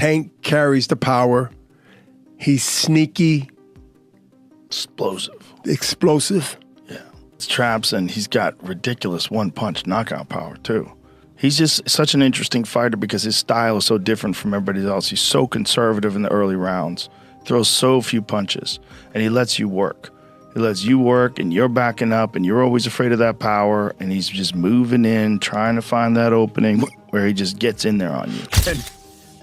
Tank carries the power. He's sneaky. Explosive. Yeah. It's traps, and he's got ridiculous one-punch knockout power, too. He's just such an interesting fighter because his style is so different from everybody else. He's so conservative in the early rounds, throws so few punches, and he lets you work. He lets you work, and you're backing up, and you're always afraid of that power, and he's just moving in, trying to find that opening where he just gets in there on you.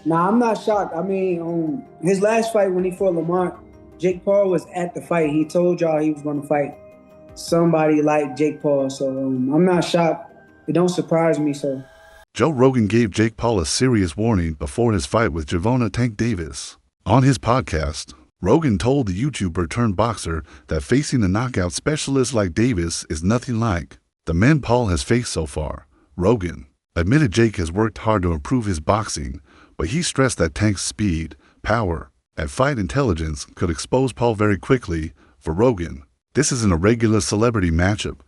Nah, I'm not shocked. I mean, his last fight when he fought Lamont, Jake Paul was at the fight. He told y'all he was going to fight somebody like Jake Paul, so I'm not shocked. It don't surprise me, so. Joe Rogan gave Jake Paul a serious warning before his fight with Gervonta Tank Davis. On his podcast, Rogan told the YouTuber turned boxer that facing a knockout specialist like Davis is nothing like the men Paul has faced so far. Rogan admitted Jake has worked hard to improve his boxing, but he stressed that Tank's speed, power, and fight intelligence could expose Paul very quickly. For Rogan, this isn't a regular celebrity matchup.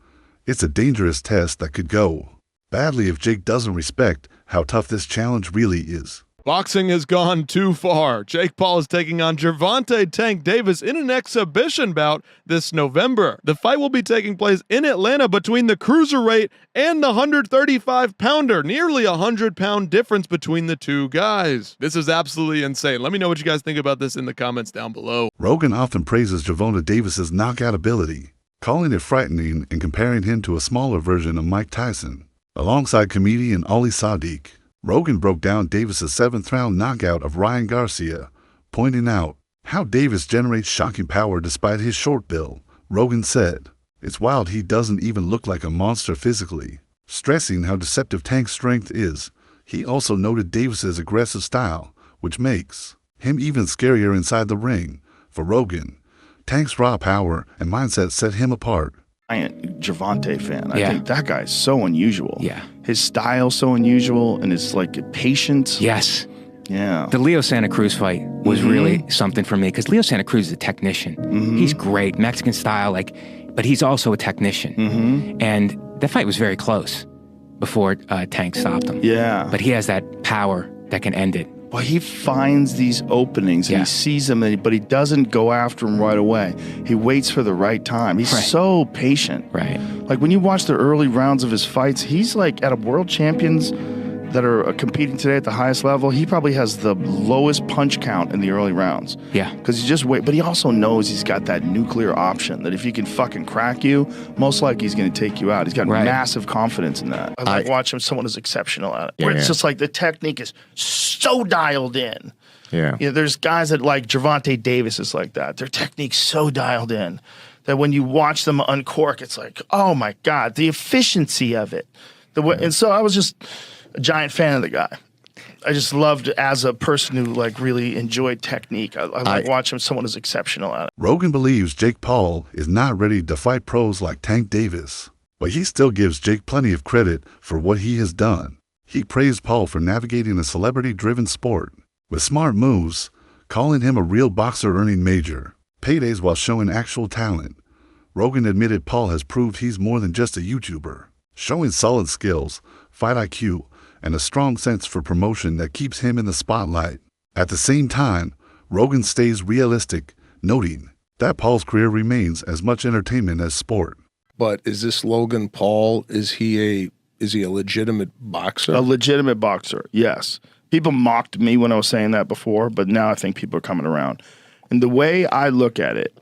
It's a dangerous test that could go badly if Jake doesn't respect how tough this challenge really is. Boxing has gone too far. Jake Paul is taking on Gervonta Tank Davis in an exhibition bout this November. The fight will be taking place in Atlanta between the cruiserweight and the 135-pounder, nearly a 100-pound difference between the two guys. This is absolutely insane. Let me know what you guys think about this in the comments down below. Rogan often praises Gervonta Davis's knockout ability, calling it frightening and comparing him to a smaller version of Mike Tyson. Alongside comedian Ali Sadiq, Rogan broke down Davis's 7th-round knockout of Ryan Garcia, pointing out how Davis generates shocking power despite his short build. Rogan said, "It's wild he doesn't even look like a monster physically," stressing how deceptive Tank's strength is. He also noted Davis's aggressive style, which makes him even scarier inside the ring. For Rogan, Tank's raw power and mindset set him apart. Gervonta fan. I think that guy's so unusual. Yeah. His style's so unusual, and it's like patience. Yes. Yeah. The Leo Santa Cruz fight was really something for me because Leo Santa Cruz is a technician. He's great, Mexican style, but he's also a technician. And that fight was very close before Tank stopped him. Yeah. But he has that power that can end it. Well, he finds these openings and he sees them, but he doesn't go after them right away. He waits for the right time. He's so patient. Right. Like when you watch the early rounds of his fights, he's like at a world champions that are competing today at the highest level. He probably has the lowest punch count in the early rounds. Yeah. Because he just wait, but he also knows he's got that nuclear option that if he can fucking crack you, most likely he's going to take you out. He's got massive confidence in that. I like watching someone who's exceptional at it. Where it's just like the technique is so dialed in. Yeah. You know, there's guys that like Gervonta Davis is like that. Their technique's so dialed in that when you watch them uncork, it's like, oh my God, the efficiency of it. And so I was just a giant fan of the guy. I just loved as a person who like really enjoyed technique. I like watching someone who's exceptional at it. Rogan believes Jake Paul is not ready to fight pros like Tank Davis, but he still gives Jake plenty of credit for what he has done. He praised Paul for navigating a celebrity-driven sport with smart moves, calling him a real boxer earning major paydays while showing actual talent. Rogan admitted Paul has proved he's more than just a YouTuber, showing solid skills, fight IQ, and a strong sense for promotion that keeps him in the spotlight. At the same time, Rogan stays realistic, noting that Paul's career remains as much entertainment as sport. But is this Logan Paul, is he a legitimate boxer? A legitimate boxer, yes. People mocked me when I was saying that before, but now I think people are coming around. And the way I look at it,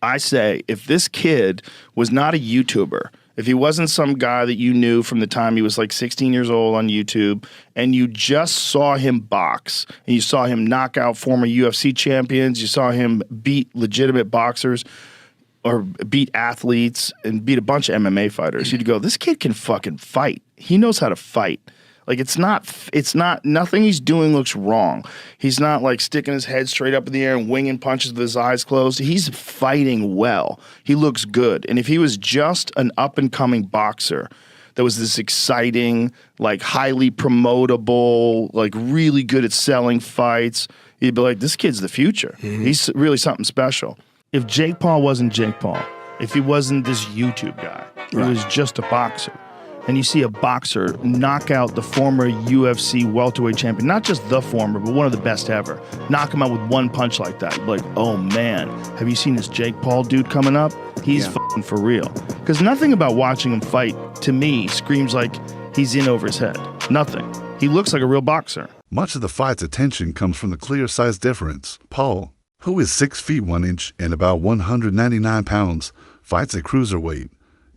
I say if this kid was not a YouTuber, if he wasn't some guy that you knew from the time he was like 16 years old on YouTube, and you just saw him box, and you saw him knock out former UFC champions, you saw him beat legitimate boxers, or beat athletes, and beat a bunch of MMA fighters, you'd go, this kid can fucking fight. He knows how to fight. Like nothing he's doing looks wrong. He's not like sticking his head straight up in the air and winging punches with his eyes closed. He's fighting well. He looks good. And if he was just an up-and-coming boxer that was this exciting, like highly promotable, like really good at selling fights, you'd be like, this kid's the future. He's really something special. If Jake Paul wasn't Jake Paul, if he wasn't this YouTube guy, he was just a boxer, and you see a boxer knock out the former UFC welterweight champion, not just the former, but one of the best ever, knock him out with one punch like that, you're like, oh man, have you seen this Jake Paul dude coming up? He's fucking for real. Because nothing about watching him fight, to me, screams like he's in over his head. Nothing. He looks like a real boxer. Much of the fight's attention comes from the clear size difference. Paul, who is 6 feet 1 inch and about 199 pounds, fights at cruiserweight.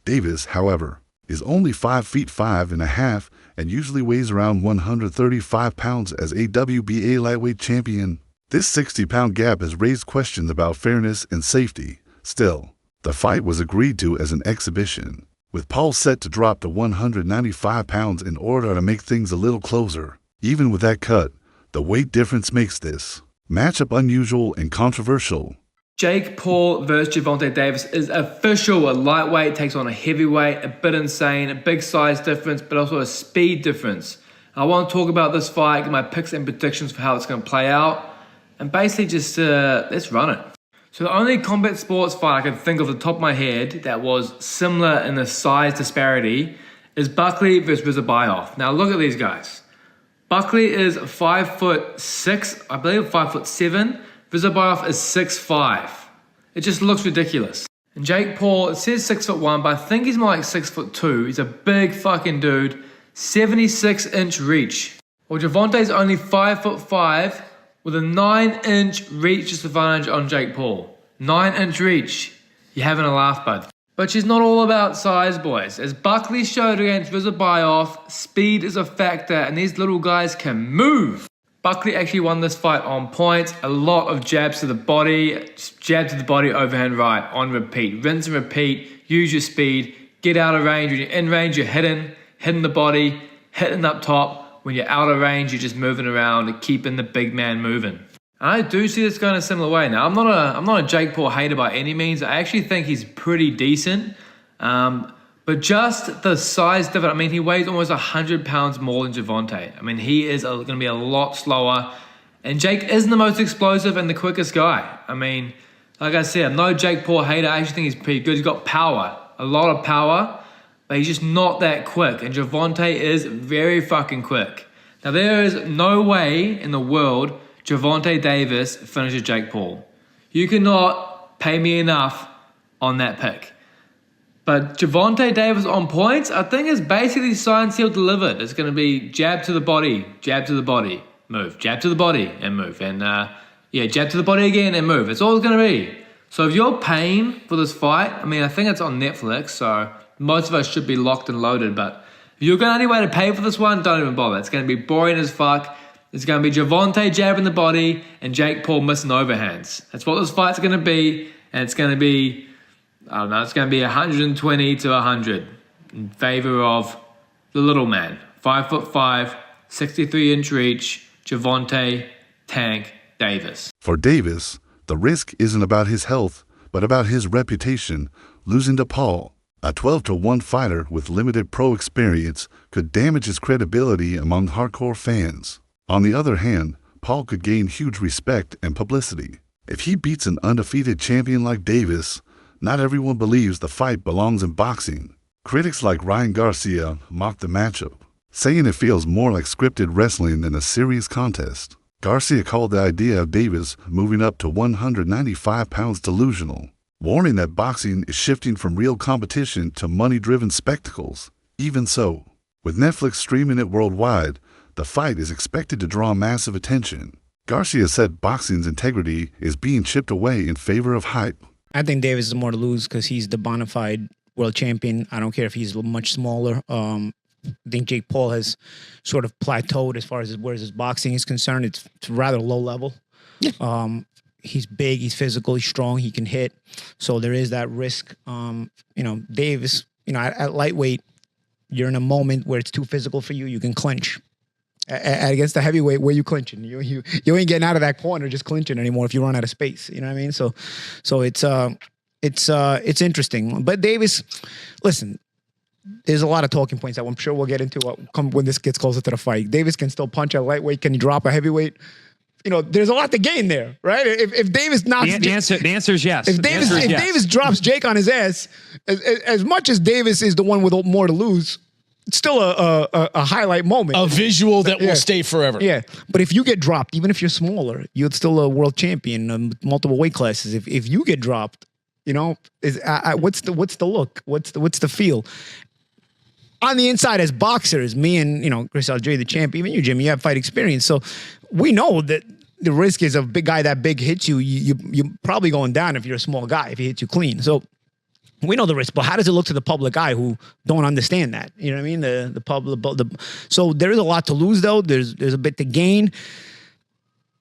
Davis, however, is only 5 feet 5.5 and usually weighs around 135 pounds as a WBA lightweight champion. This 60-pound gap has raised questions about fairness and safety. Still, the fight was agreed to as an exhibition, with Paul set to drop to 195 pounds in order to make things a little closer. Even with that cut, the weight difference makes this matchup unusual and controversial. Jake Paul versus Gervonta Davis is official. A lightweight takes on a heavyweight, a bit insane, a big size difference, but also a speed difference. I want to talk about this fight, my picks and predictions for how it's going to play out, and basically just let's run it. So the only combat sports fight I can think of off the top of my head that was similar in the size disparity is Buckley versus Rizabuyov. Now look at these guys. Buckley is 5'6", I believe 5'7". Rizabuyov is 6'5". It just looks ridiculous. And Jake Paul, it says 6'1", but I think he's more like 6'2". He's a big fucking dude. 76-inch reach. Well, Gervonta's only 5'5", with a 9-inch reach disadvantage on Jake Paul. 9-inch reach. You're having a laugh, bud. But she's not all about size, boys. As Buckley showed against Rizabuyov, speed is a factor, and these little guys can move. Buckley actually won this fight on points. A lot of jabs to the body, overhand right, on repeat. Rinse and repeat, use your speed, get out of range. When you're in range, you're hitting the body, hitting up top. When you're out of range, you're just moving around, keeping the big man moving. And I do see this going a similar way. Now, I'm not a Jake Paul hater by any means. I actually think he's pretty decent. But just the size difference, I mean, he weighs almost 100 pounds more than Gervonta. I mean, he is going to be a lot slower. And Jake isn't the most explosive and the quickest guy. I mean, like I said, I'm no Jake Paul hater. I actually think he's pretty good. He's got power, a lot of power, but he's just not that quick. And Gervonta is very fucking quick. Now, there is no way in the world Gervonta Davis finishes Jake Paul. You cannot pay me enough on that pick. But Gervonta Davis on points, I think is basically signed, sealed, delivered. It's going to be jab to the body, move. Jab to the body and move. And jab to the body again and move. It's all it's going to be. So if you're paying for this fight, I mean, I think it's on Netflix, so most of us should be locked and loaded. But if you're going any way to pay for this one, don't even bother. It's going to be boring as fuck. It's going to be Gervonta jabbing the body and Jake Paul missing overhands. That's what this fight's going to be. And it's going to be, I don't know, it's going to be 120 to 100 in favor of the little man. 5'5", 63-inch reach, Gervonta Tank Davis. For Davis, the risk isn't about his health, but about his reputation. Losing to Paul, a 12-1 fighter with limited pro experience, could damage his credibility among hardcore fans. On the other hand, Paul could gain huge respect and publicity. If he beats an undefeated champion like Davis, not everyone believes the fight belongs in boxing. Critics like Ryan Garcia mock the matchup, saying it feels more like scripted wrestling than a serious contest. Garcia called the idea of Davis moving up to 195 pounds delusional, warning that boxing is shifting from real competition to money-driven spectacles. Even so, with Netflix streaming it worldwide, the fight is expected to draw massive attention. Garcia said boxing's integrity is being chipped away in favor of hype. I think Davis is more to lose because he's the bona fide world champion. I don't care if he's much smaller. I think Jake Paul has sort of plateaued as far as where his boxing is concerned. It's rather low level. Yeah. He's big, he's physical, he's strong, he can hit. So there is that risk. Davis, at lightweight, you're in a moment where it's too physical for you. You can clinch. Against the heavyweight, where you clinching? You ain't getting out of that corner just clinching anymore if you run out of space. You know what I mean? So it's interesting. But Davis, listen, there's a lot of talking points that I'm sure we'll get into when this gets closer to the fight. Davis can still punch at lightweight. Can he drop a heavyweight? There's a lot to gain there, right? If Davis knocks the answer is yes. If Davis drops Jake on his ass, as much as Davis is the one with more to lose, still a highlight moment. A visual that will stay forever. Yeah, but if you get dropped, even if you're smaller, you're still a world champion, multiple weight classes. If you get dropped, you know, what's the look? What's the feel? On the inside, as boxers, me and Chris Algieri, the champ, even you, Jimmy, you have fight experience, so we know that the risk is a big guy that big hits you. You're probably going down if you're a small guy if he hits you clean. So we know the risk, but how does it look to the public eye who don't understand that? You know what I mean? The public. So there is a lot to lose, though. There's a bit to gain.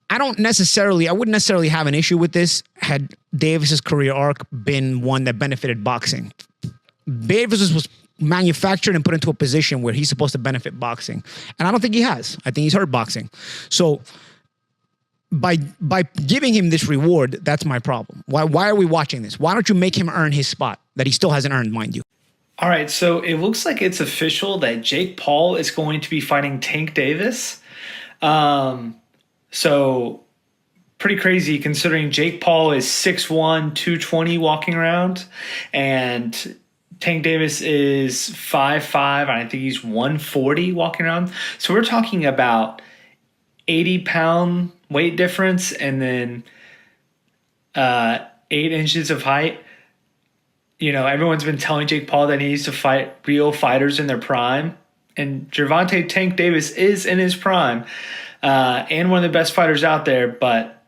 I wouldn't necessarily have an issue with this had Davis's career arc been one that benefited boxing. Davis was manufactured and put into a position where he's supposed to benefit boxing, and I don't think he has. I think he's hurt boxing. So by giving him this reward, that's my problem. Why are we watching this? Why don't you make him earn his spot that he still hasn't earned, mind you? All right, so it looks like it's official that Jake Paul is going to be fighting Tank Davis. So pretty crazy considering Jake Paul is 6'1", 220 walking around, and Tank Davis is 5'5", and I think he's 140 walking around. So we're talking about 80-pound weight difference and then 8 inches of height. Everyone's been telling Jake Paul that he needs to fight real fighters in their prime. And Gervonta Tank Davis is in his prime and one of the best fighters out there, but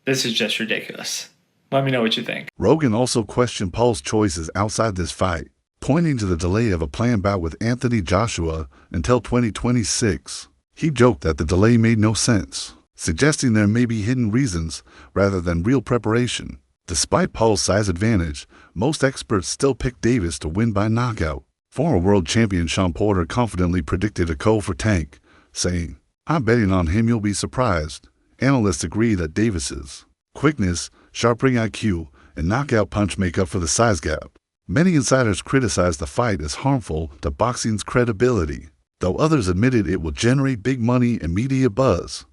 this is just ridiculous. Let me know what you think. Rogan also questioned Paul's choices outside this fight, pointing to the delay of a planned bout with Anthony Joshua until 2026. He joked that the delay made no sense, suggesting there may be hidden reasons rather than real preparation. Despite Paul's size advantage, most experts still pick Davis to win by knockout. Former world champion Sean Porter confidently predicted a KO for Tank, saying, "I'm betting on him, you'll be surprised." Analysts agree that Davis's quickness, sharp ring IQ, and knockout punch make up for the size gap. Many insiders criticize the fight as harmful to boxing's credibility, though others admitted it will generate big money and media buzz.